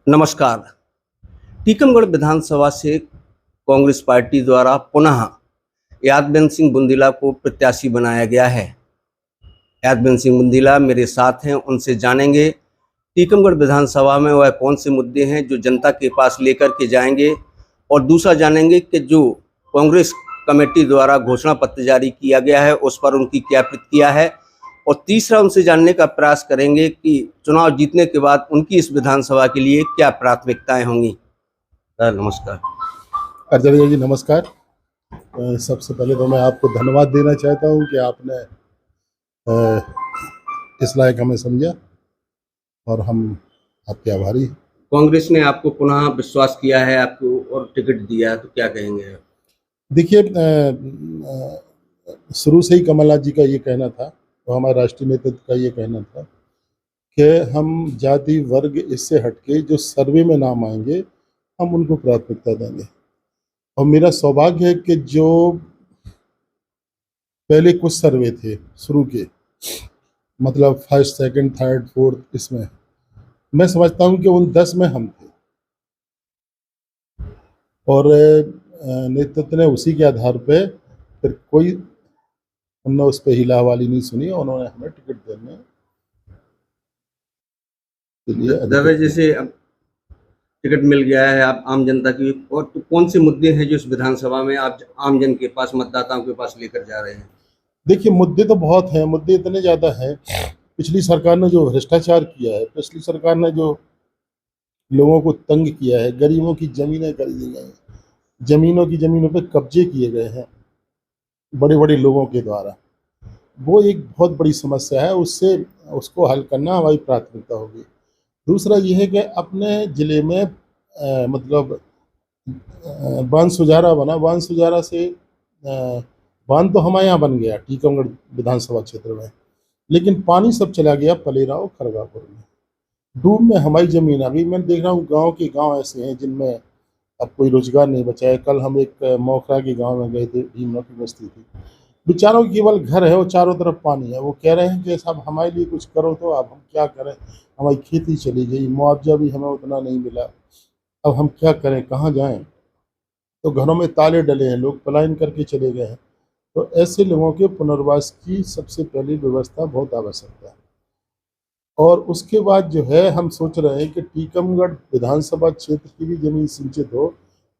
नमस्कार। टीकमगढ़ विधानसभा से कांग्रेस पार्टी द्वारा पुनः यादवेंद्र सिंह बुंदीला को प्रत्याशी बनाया गया है। यादवेंद्र सिंह बुंदीला मेरे साथ हैं, उनसे जानेंगे टीकमगढ़ विधानसभा में वह कौन से मुद्दे हैं जो जनता के पास लेकर के जाएंगे, और दूसरा जानेंगे कि जो कांग्रेस कमेटी द्वारा घोषणा पत्र जारी किया गया है उस पर उनकी क्या प्रतिक्रिया है, और तीसरा उनसे जानने का प्रयास करेंगे कि चुनाव जीतने के बाद उनकी इस विधानसभा के लिए क्या प्राथमिकताएं होंगी। सर नमस्कार। अर्जन जी नमस्कार। सबसे पहले तो मैं आपको धन्यवाद देना चाहता हूं कि आपने इस लायक हमें समझा और हम आपके आभारी हैं। कांग्रेस ने आपको पुनः विश्वास किया है, आपको और टिकट दिया है, तो क्या कहेंगे? देखिए, शुरू से ही कमलनाथ जी का ये कहना था और हमारे राष्ट्रीय नेतृत्व का ये कहना था कि हम जाति वर्ग इससे हटके जो सर्वे में नाम आएंगे हम उनको प्राथमिकता देंगे। और मेरा सौभाग्य है कि जो पहले कुछ सर्वे थे शुरू के, मतलब फर्स्ट सेकंड थर्ड फोर्थ, इसमें मैं समझता हूं कि उन 10 में हम थे और नेतृत्व ने उसी के आधार पे फिर कोई उन्होंने उस पर हिला हवाली नहीं सुनी और उन्होंने हमें टिकट देने के लिए दादा, जैसे अब टिकट मिल गया है आप आम जनता की, और तो कौन से मुद्दे हैं जो इस विधानसभा में आप आम जन के पास, मतदाताओं के पास लेकर जा रहे हैं? देखिए, मुद्दे तो बहुत हैं, मुद्दे इतने ज़्यादा हैं। पिछली सरकार ने जो भ्रष्टाचार किया है, पिछली सरकार ने जो लोगों को तंग किया है, गरीबों की ज़मीनें खरीदी गई हैं, ज़मीनों पे कब्जे किए गए हैं बड़े बड़े लोगों के द्वारा, वो एक बहुत बड़ी समस्या है। उसको हल करना हमारी प्राथमिकता होगी। दूसरा ये है कि अपने ज़िले में मतलब बांध सुजारा बना, बांध सुजारा से बांध तो हमारे यहाँ बन गया टीकमगढ़ विधानसभा क्षेत्र में, लेकिन पानी सब चला गया पलेरा और खरगापुर में। डूब में हमारी ज़मीन आ गई। मैं देख रहा हूँ गांव के गांव ऐसे हैं जिनमें अब कोई रोजगार नहीं बचा है। कल हम एक मोखरा के गांव में गए थे, भीमरा की बस्ती थी, बेचारों की केवल घर है और चारों तरफ पानी है। वो कह रहे हैं कि साहब हमारे लिए कुछ करो, तो अब हम क्या करें, हमारी खेती चली गई, मुआवजा भी हमें उतना नहीं मिला, अब हम क्या करें, कहाँ जाएं। तो घरों में ताले डले हैं, लोग पलायन करके चले गए हैं। तो ऐसे लोगों के पुनर्वास की सबसे पहली व्यवस्था बहुत आवश्यकता है। और उसके बाद जो है हम सोच रहे हैं कि टीकमगढ़ विधानसभा क्षेत्र की भी जमीन सिंचित हो,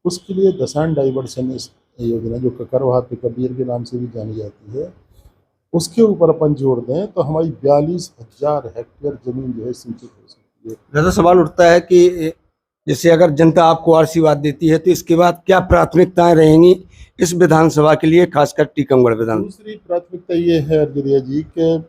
उसके लिए दसान डाइवर्सन योजना जो ककरवाह पे कबीर के नाम से भी जानी जाती है, उसके ऊपर अपन जोड़ दें तो हमारी 42,000 हेक्टेयर जमीन जो है सिंचित हो सकती है। ज़्यादा सवाल उठता है कि जैसे अगर जनता आपको आशीर्वाद देती है तो इसके बाद क्या प्राथमिकताएं रहेंगी इस विधानसभा के लिए, खासकर टीकमगढ़ विधान? दूसरी प्राथमिकता ये है अर्जुरिया जी कि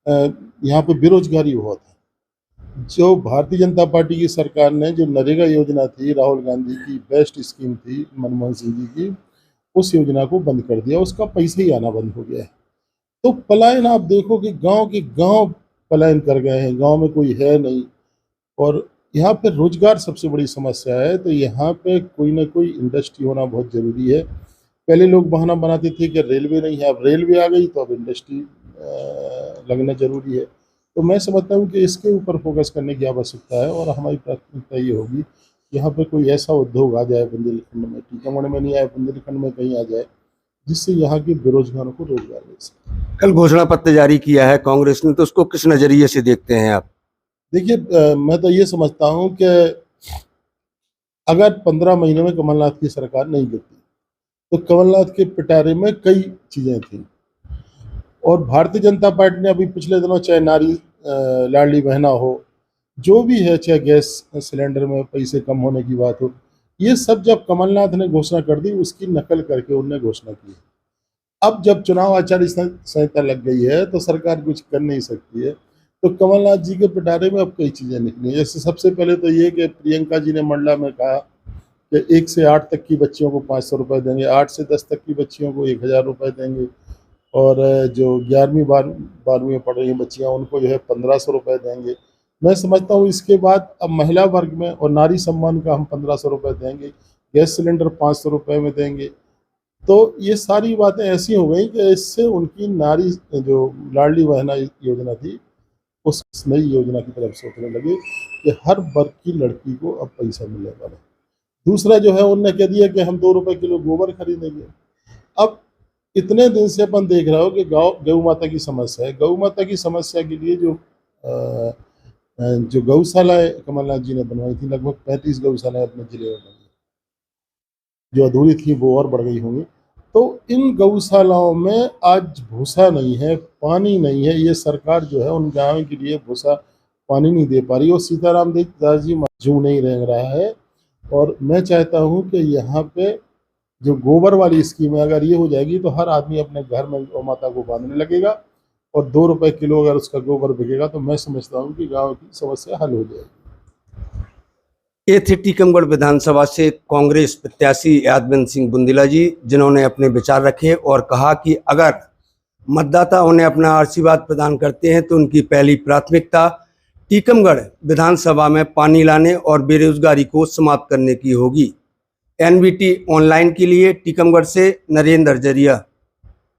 यहाँ पे बेरोजगारी बहुत है। जो भारतीय जनता पार्टी की सरकार ने जो नरेगा योजना थी, राहुल गांधी की बेस्ट स्कीम थी, मनमोहन सिंह जी की, उस योजना को बंद कर दिया, उसका पैसा ही आना बंद हो गया है। तो पलायन आप देखो कि गांव के गांव पलायन कर गए हैं, गांव में कोई है नहीं। और यहाँ पे रोजगार सबसे बड़ी समस्या है, तो यहाँ पे कोई ना कोई इंडस्ट्री होना बहुत ज़रूरी है। पहले लोग बहाना बनाते थे कि रेलवे नहीं है, अब रेलवे आ गई तो अब इंडस्ट्री लगना जरूरी है। तो मैं समझता हूँ कि इसके ऊपर फोकस करने की आवश्यकता है और हमारी प्राथमिकता ये होगी कि यहाँ पे कोई ऐसा उद्योग आ जाए बुंदेलखंड में, टीकमगढ़ में नहीं आए, बुंदेलखंड में कहीं आ जाए, जिससे यहाँ के बेरोजगारों को रोजगार मिल सके। कल घोषणा पत्र जारी किया है कांग्रेस ने, तो उसको किस नजरिए से देखते हैं आप? देखिए, मैं तो ये समझता हूँ कि अगर 15 महीने में कमलनाथ की सरकार नहीं गिरती तो कमलनाथ के पिटारे में कई चीज़ें थी। और भारतीय जनता पार्टी ने अभी पिछले दिनों, चाहे नारी लाडली बहना हो, जो भी है, चाहे गैस सिलेंडर में पैसे कम होने की बात हो, ये सब जब कमलनाथ ने घोषणा कर दी उसकी नकल करके उनने घोषणा की। अब जब चुनाव आचार संहिता लग गई है तो सरकार कुछ कर नहीं सकती है। तो कमलनाथ जी के पिटारे में अब कई चीज़ें निकली हैं। जैसे सबसे पहले तो ये कि प्रियंका जी ने मंडला में कहा कि 1 से 8 तक की बच्चियों को 500 रुपये देंगे, 8 से 10 तक की बच्चियों को 1000 रुपये देंगे, और जो 11वीं 12वीं में पढ़ रही हैं बच्चियाँ उनको जो है 1500 रुपये देंगे। मैं समझता हूँ इसके बाद अब महिला वर्ग में और नारी सम्मान का हम 1500 रुपये देंगे, गैस सिलेंडर 500 रुपये में देंगे। तो ये सारी बातें ऐसी हो गई कि इससे उनकी नारी जो लाडली बहना योजना थी उस नई योजना की तरफ सोचने लगे कि हर वर्ग की लड़की को अब पैसा मिलने वाला है। दूसरा जो है उनने कह दिया कि हम 2 रुपए किलो गोबर खरीदेंगे। अब इतने दिन से अपन देख रहा हो कि गौ माता की समस्या है। गौ माता की समस्या के लिए जो गौशालाएं कमलनाथ जी ने बनवाई थी, लगभग 35 गौशालाएं अपने जिले में बनी, जो अधूरी थी वो और बढ़ गई होंगी। तो इन गौशालाओं में आज भूसा नहीं है, पानी नहीं है। ये सरकार जो है उन गायों के लिए भूसा पानी नहीं दे पा रही और सीताराम दास जी जू नहीं रह रहा है। और मैं चाहता हूँ कि यहाँ पे जो गोबर वाली स्कीम है, अगर ये हो जाएगी तो हर आदमी अपने घर में गौ माता को बांधने लगेगा और 2 रुपए किलो अगर उसका गोबर बिकेगा तो मैं समझता हूँ कि गाँव की समस्या हल हो जाएगी। ये थे टीकमगढ़ विधानसभा से कांग्रेस प्रत्याशी यादवेंद्र सिंह बुंदीला जी, जिन्होंने अपने विचार रखे और कहा कि अगर मतदाता उन्हें अपना आशीर्वाद प्रदान करते हैं तो उनकी पहली प्राथमिकता टीकमगढ़ विधानसभा में पानी लाने और बेरोजगारी को समाप्त करने की होगी। NBT ऑनलाइन के लिए टीकमगढ़ से नरेंद्र जरिया।